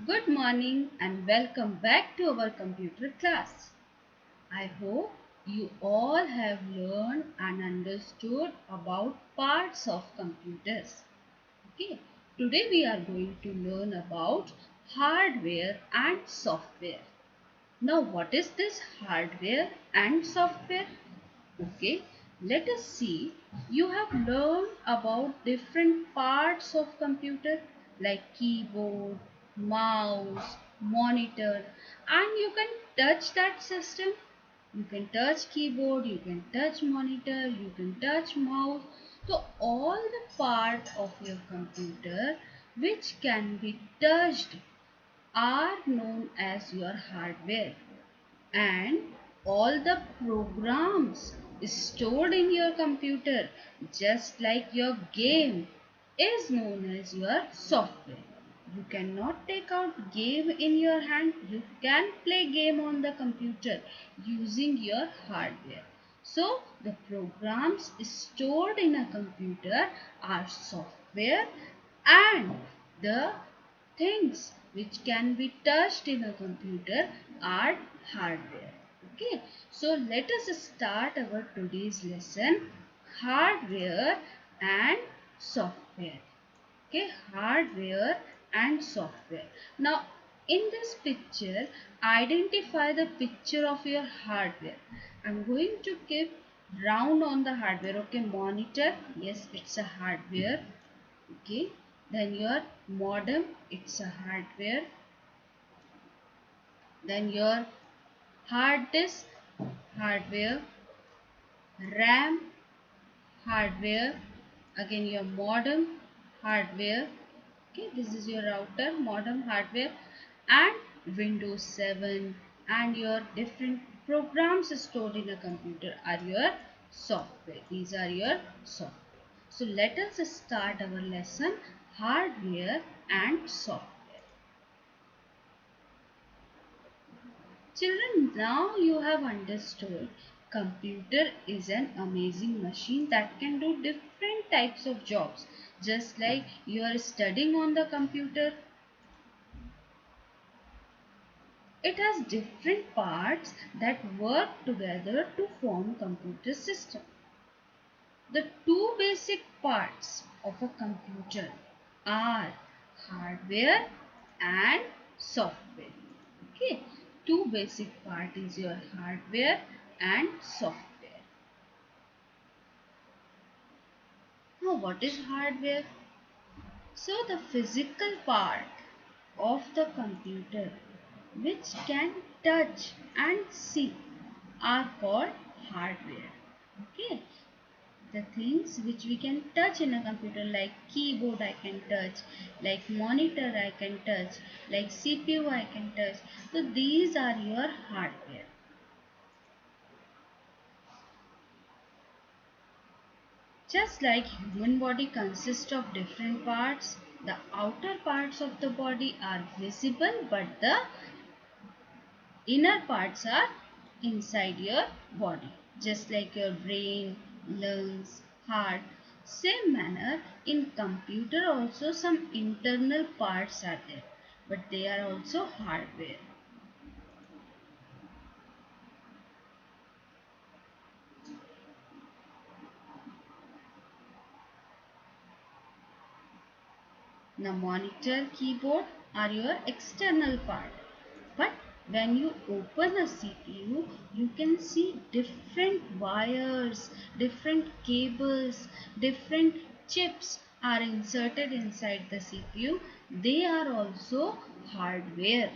Good morning and welcome back to our computer class. I hope you all have learned and understood about parts of computers. Okay, today we are going to learn about hardware and software. Now, what is this hardware and software? Okay, let us see. You have learned about different parts of computer like keyboard, mouse, monitor, and you can touch that system. You can touch keyboard, you can touch monitor, you can touch mouse. So all the part of your computer which can be touched are known as your hardware, and all the programs stored in your computer, just like your game, is known as your software. You cannot take out game in your hand. You can play game on the computer using your hardware. So the programs stored in a computer are software, and the things which can be touched in a computer are hardware. Okay, so let us start our today's lesson, hardware and software. Okay, hardware and software. Now in this picture, identify the picture of your hardware. I'm going to keep round on the hardware. Okay, monitor, yes, it's a hardware. Okay, then your modem, it's a hardware. Then your hard disk, hardware. RAM, hardware. Again your modem, hardware. Okay, this is your router, modem, hardware. And Windows 7 and your different programs stored in a computer are your software. These are your software. So let us start our lesson, hardware and software. Children, now you have understood computer is an amazing machine that can do different types of jobs. Just like you are studying on the computer, it has different parts that work together to form computer system. The two basic parts of a computer are hardware and software. Okay, two basic part is your hardware and software. Now what is hardware? So the physical part of the computer which can touch and see are called hardware. Okay, the things which we can touch in a computer, like keyboard I can touch, like monitor I can touch, like CPU I can touch. So these are your hardware. Just like human body consists of different parts, the outer parts of the body are visible, but the inner parts are inside your body. Just like your brain, lungs, heart. Same manner, in computer also some internal parts are there, but they are also hardware. Now monitor, keyboard are your external part. But when you open a CPU, you can see different wires, different cables, different chips are inserted inside the CPU. They are also hardware.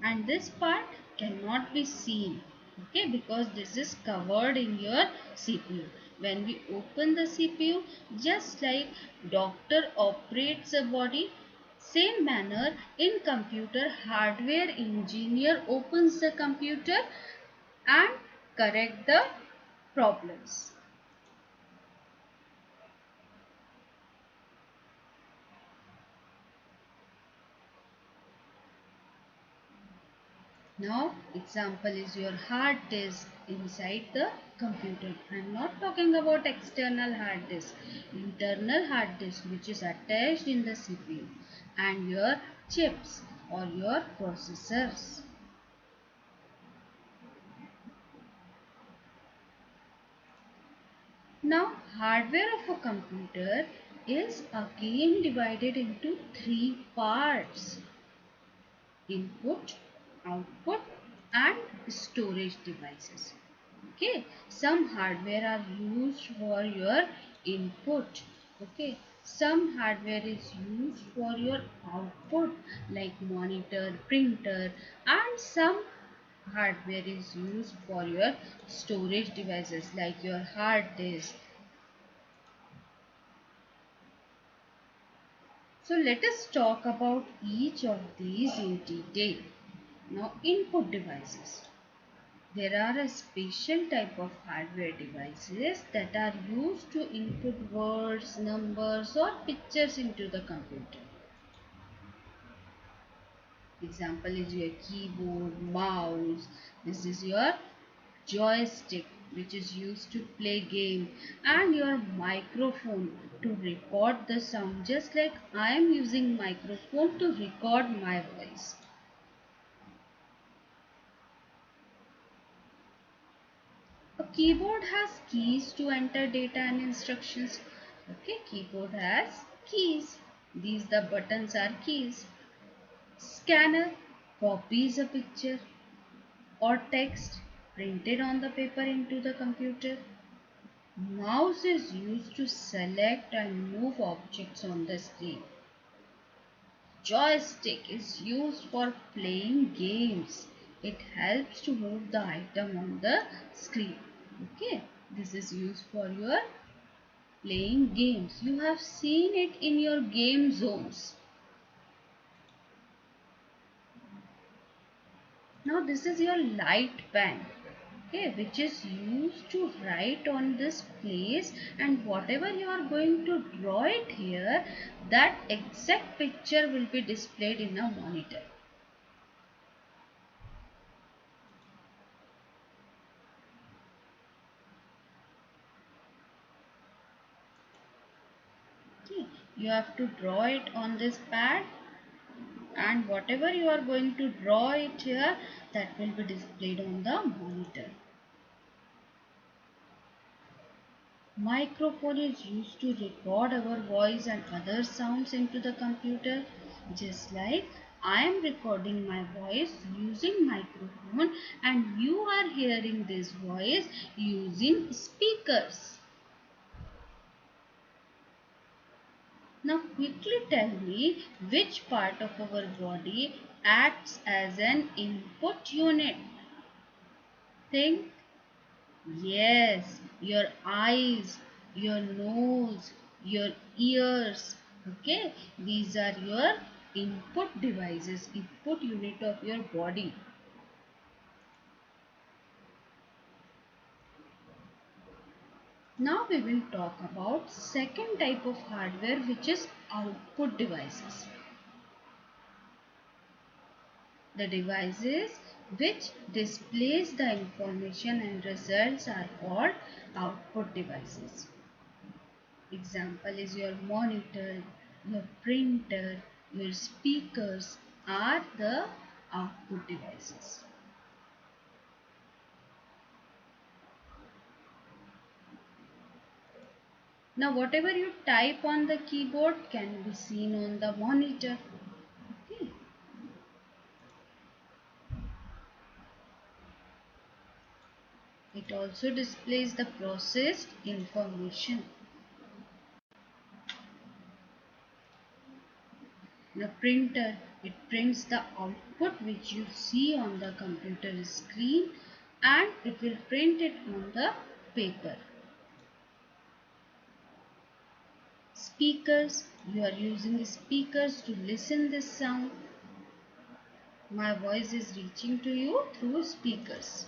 And this part cannot be seen, okay, because this is covered in your CPU. When we open the CPU, just like doctor operates a body, same manner in computer, hardware engineer opens the computer and correct the problems. Now example is your hard disk inside the computer. I am not talking about external hard disk, internal hard disk which is attached in the CPU and your chips or your processors. Now hardware of a computer is again divided into three parts: input, output and storage devices. Okay, some hardware are used for your input. Okay, some hardware is used for your output like monitor, printer, and some hardware is used for your storage devices like your hard disk. So let us talk about each of these in detail. Now input devices. There are a special type of hardware devices that are used to input words, numbers or pictures into the computer. Example is your keyboard, mouse. This is your joystick which is used to play game, and your microphone to record the sound, just like I am using microphone to record my voice. A keyboard has keys to enter data and instructions. Okay, keyboard has keys. These the buttons are keys. Scanner copies a picture or text printed on the paper into the computer. Mouse is used to select and move objects on the screen. Joystick is used for playing games. It helps to move the item on the screen. Okay, this is used for your playing games. You have seen it in your game zones. Now this is your light pen, okay, which is used to write on this place, and whatever you are going to draw it here, that exact picture will be displayed in a monitor. Okay. You have to draw it on this pad, and whatever you are going to draw it here, that will be displayed on the monitor. Microphone is used to record our voice and other sounds into the computer, just like I am recording my voice using microphone and you are hearing this voice using speakers. Now quickly tell me which part of our body acts as an input unit. Think. Yes, your eyes, your nose, your ears. Okay, these are your input devices, input unit of your body. Now we will talk about second type of hardware, which is output devices. The devices which displays the information and results are called output devices. Example is your monitor, your printer, your speakers are the output devices. Now whatever you type on the keyboard can be seen on the monitor. Okay. It also displays the processed information. The printer, it prints the output which you see on the computer screen, and it will print it on the paper. Speakers, you are using speakers to listen this sound. My voice is reaching to you through speakers.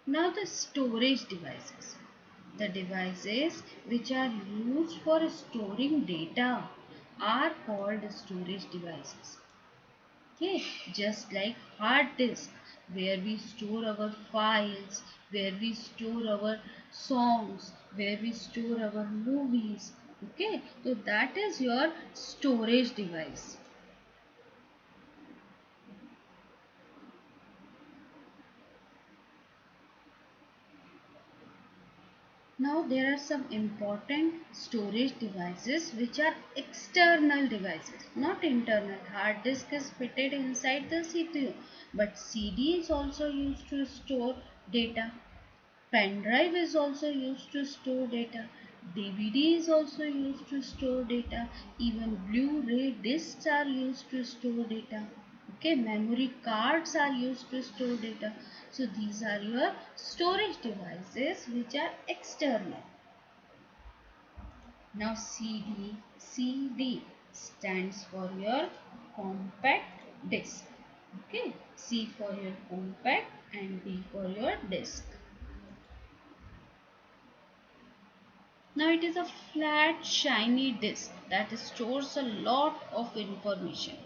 Now the storage devices which are used for storing data. are called storage devices. Okay, just like hard disk, where we store our files, where we store our songs, where we store our movies. Okay, so that is your storage device. Now there are some important storage devices which are external devices, not internal. Hard disk is fitted inside the CPU, but CD is also used to store data. Pen drive is also used to store data. DVD is also used to store data. Even Blu-ray discs are used to store data. Okay, memory cards are used to store data. So these are your storage devices which are external. Now CD stands for your compact disc. Okay, C for your compact and D for your disc. Now it is a flat shiny disk that stores a lot of information.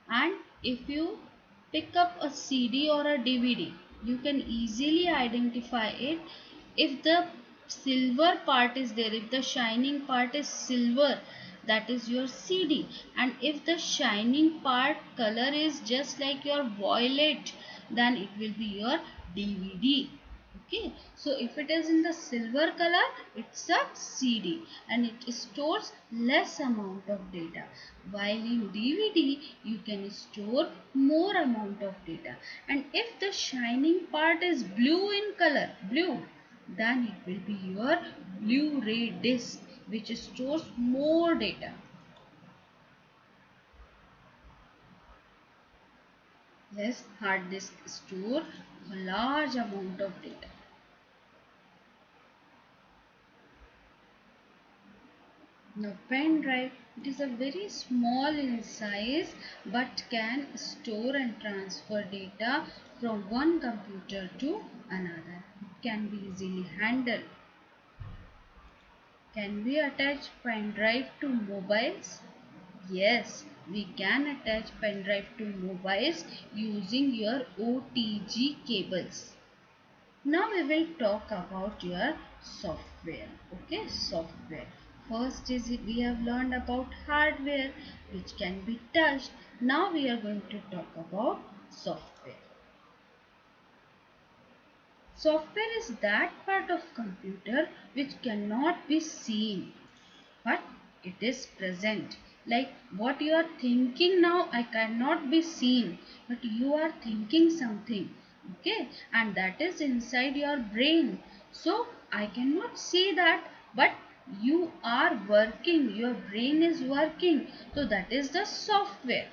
And if you pick up a CD or a DVD, you can easily identify it. If the silver part is there, if the shining part is silver, that is your CD. And if the shining part color is just like your violet, then it will be your DVD. Okay, so if it is in the silver color, it's a CD and it stores less amount of data, while in DVD you can store more amount of data. And if the shining part is blue in color, blue, then it will be your Blu-ray disc which stores more data. Yes, hard disk store a large amount of data. Now pen drive, it is a very small in size but can store and transfer data from one computer to another. It can be easily handled. Can we attach pen drive to mobiles? Yes, we can attach pen drive to mobiles using your OTG cables. Now we will talk about your software. Okay, software. First is we have learned about hardware which can be touched. Now we are going to talk about software. Software is that part of computer which cannot be seen, but it is present. Like what you are thinking now, I cannot be seen, but you are thinking something. Okay, and that is inside your brain. So I cannot see that, but you are working, your brain is working. So that is the software.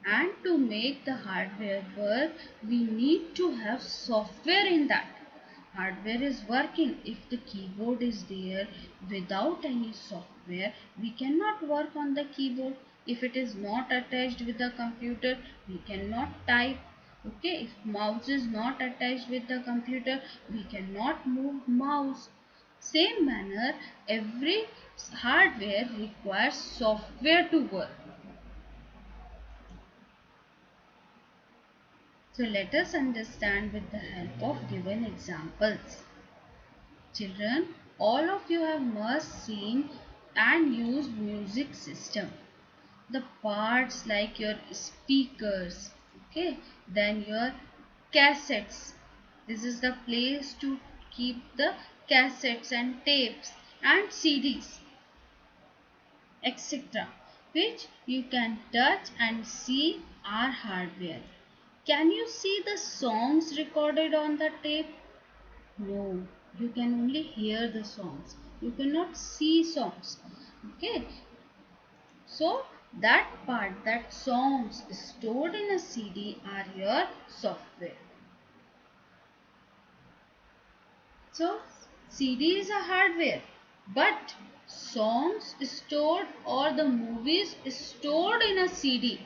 And to make the hardware work, we need to have software in that. Hardware is working. If the keyboard is there without any software, we cannot work on the keyboard. If it is not attached with the computer, we cannot type. Okay, if mouse is not attached with the computer, we cannot move mouse. Same manner, every hardware requires software to work. So let us understand with the help of given examples. Children, all of you have must seen and used music system. The parts like your speakers, okay, then your cassettes. This is the place to keep the cassettes and tapes and CDs, etc., which you can touch and see are hardware. Can you see the songs recorded on the tape? No, you can only hear the songs. You cannot see songs. Okay, so that part, that songs stored in a CD are your software. So CD is a hardware, but songs stored or the movies stored in a CD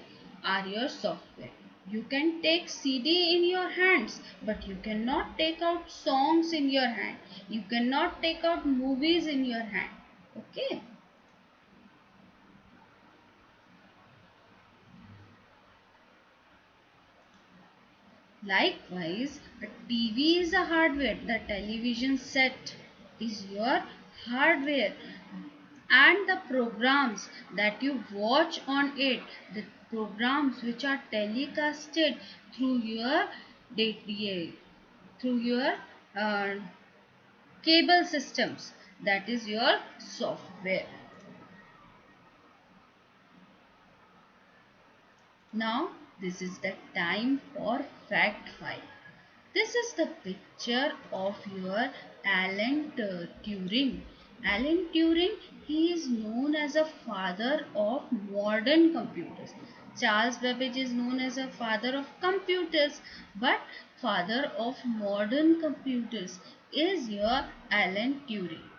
are your software. You can take CD in your hands, but you cannot take out songs in your hand. You cannot take out movies in your hand. Okay. Likewise, a TV is a hardware. The television set is your hardware, and the programs that you watch on it, the programs which are telecasted through your data, through your uh, cable systems, that is your software. Now this is the time for fact file. This is the picture of your Alan Turing. Alan Turing, he is known as a father of modern computers. Charles Babbage is known as a father of computers, but father of modern computers is your Alan Turing.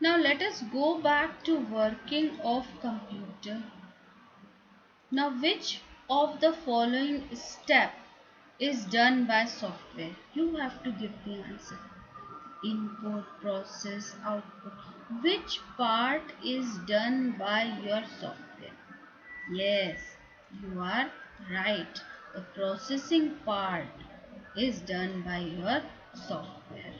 Now let us go back to working of computer. Now which of the following step is done by software? You have to give the answer. Input, process, output. Which part is done by your software? Yes, you are right. The processing part is done by your software.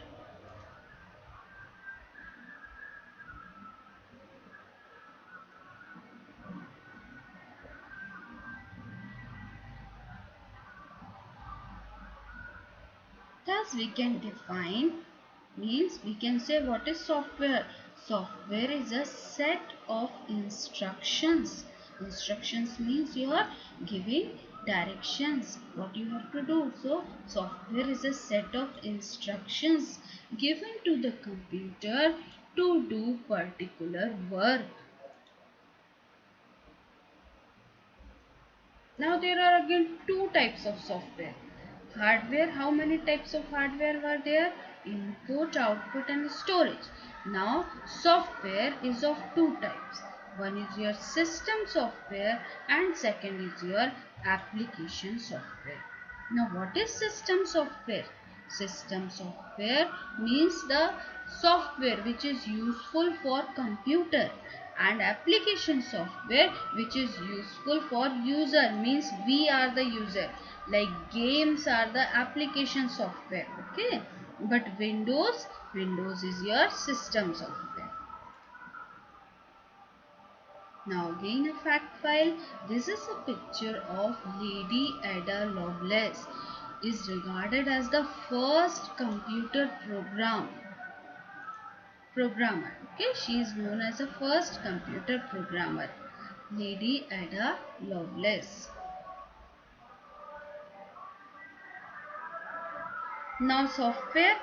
Thus we can define, means we can say what is software. Software is a set of instructions. Instructions means you are giving directions what you have to do. So software is a set of instructions given to the computer to do particular work. Now there are again two types of software. Hardware, how many types of hardware were there? Input, output and storage. Now software is of two types. One is your system software and second is your application software. Now what is system software? System software means the software which is useful for computer, and application software which is useful for user, means we are the user, like games are the application software. Okay, but Windows is your system software. Now again a fact file. This is a picture of Lady Ada Lovelace, is regarded as the first computer programmer. Okay, she is known as the first computer programmer, Lady Ada Lovelace. Now software.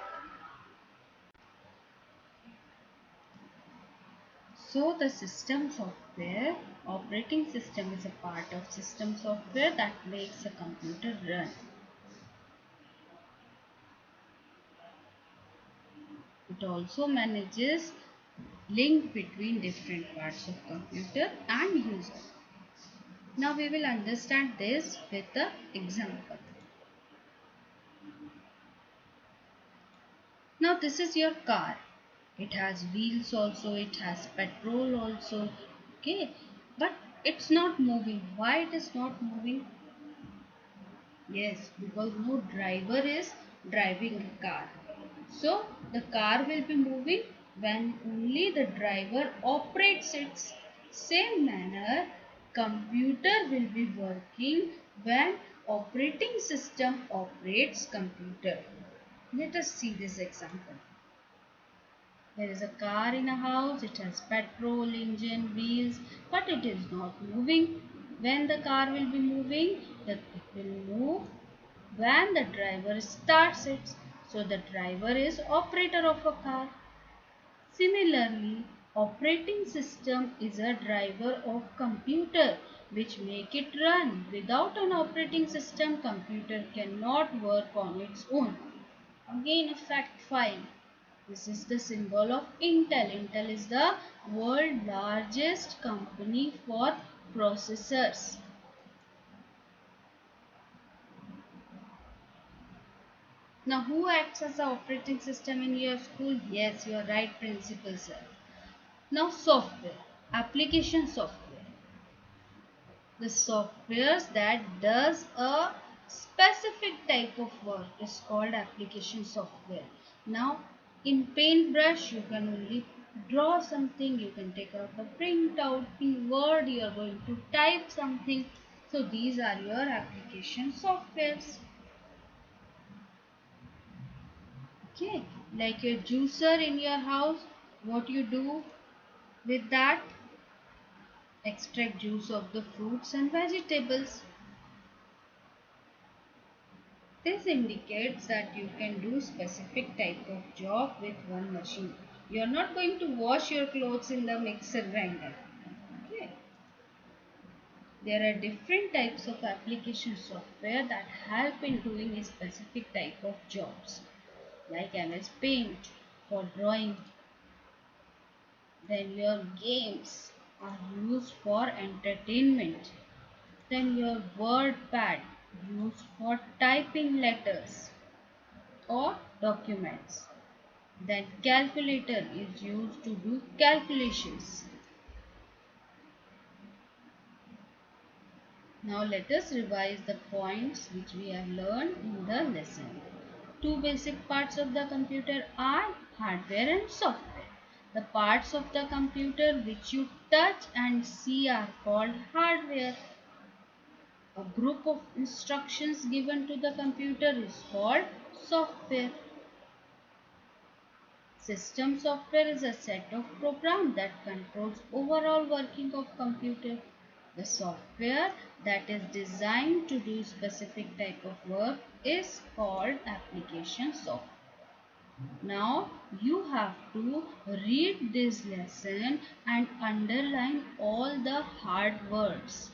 So the system software, operating system is a part of system software that makes a computer run. It also manages link between different parts of computer and user. Now we will understand this with the example. Now this is your car. It has wheels also, it has petrol also. Okay, but it's not moving. Why it is not moving? Yes, because no driver is driving the car. So the car will be moving when only the driver operates it. Same manner, computer will be working when operating system operates computer. Let us see this example. There is a car in a house, it has petrol, engine, wheels, but it is not moving. When the car will be moving, it will move when the driver starts it. So the driver is operator of a car. Similarly, operating system is a driver of computer which make it run. Without an operating system, computer cannot work on its own. Again a fact file. This is the symbol of Intel. Intel is the world's largest company for processors. Now, who acts as the operating system in your school? Yes, you are right, principal sir. Now, software, application software. The softwares that does a specific type of work is called application software. Now, in Paintbrush, you can only draw something. You can take out the printout. In Word, you are going to type something. So, these are your application softwares. Okay, like your juicer in your house, what you do with that? Extract juice of the fruits and vegetables. This indicates that you can do specific type of job with one machine. You are not going to wash your clothes in the mixer grinder. Okay. There are different types of application software that help in doing a specific type of jobs, like MS Paint for drawing. Then your games are used for entertainment. Then your WordPad used for typing letters or documents. Then calculator is used to do calculations. Now let us revise the points which we have learned in the lesson. Two basic parts of the computer are hardware and software. The parts of the computer which you touch and see are called hardware. A group of instructions given to the computer is called software. System software is a set of programs that controls overall working of computer. The software that is designed to do specific type of work is called application software. Now you have to read this lesson and underline all the hard words.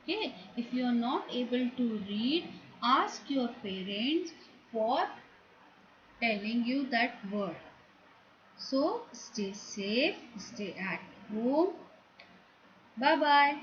Okay, if you are not able to read, ask your parents for telling you that word. So stay safe, stay at home. Bye bye.